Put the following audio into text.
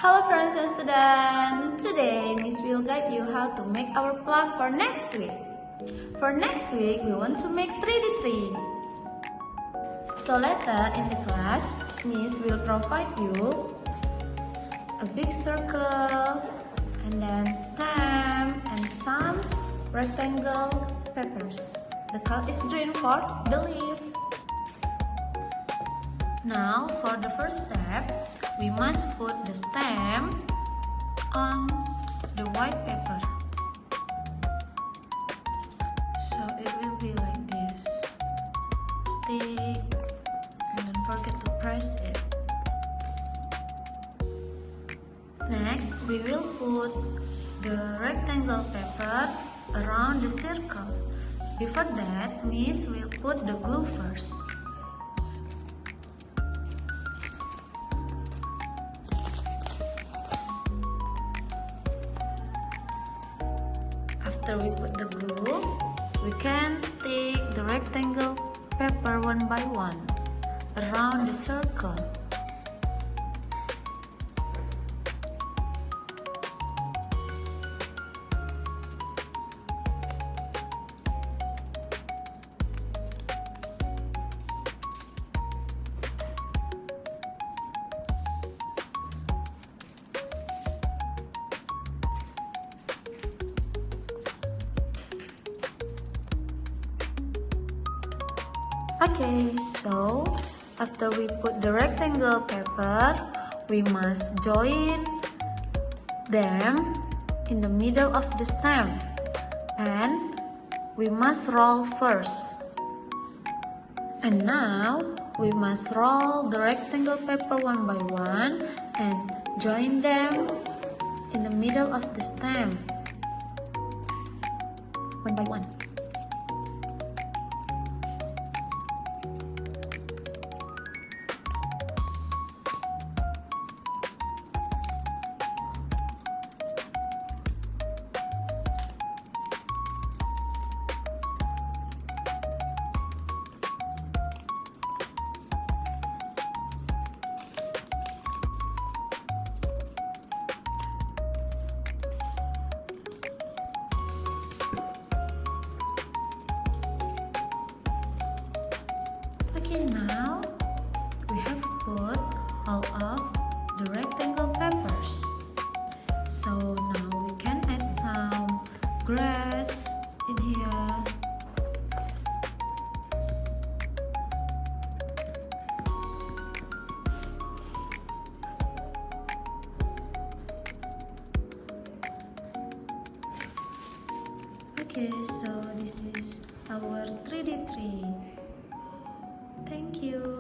Hello parents and students! Today, Miss will guide you how to make our plan for next week. For next week, we want to make 3D tree. So later in the class, Miss will provide you a big circle and then stamp and some rectangle papers. The color is green for the leaf. Now for the first step, we must put the stamp on the white paper. So it will be like this. Stick and don't forget to press it. Next, we will put the rectangle paper around the circle. Before that, Miss will put the glue first. After we put the glue, we can stick the rectangle paper one by one around the circle. Okay, so after we put the rectangle paper, we must join them in the middle of the stamp and we must roll first. And now we must roll the rectangle paper one by one and join them in the middle of the stamp one by one. Okay, now we have put all of the rectangle papers. So now we can add some grass in here. Okay, so this is our 3D tree. Thank you.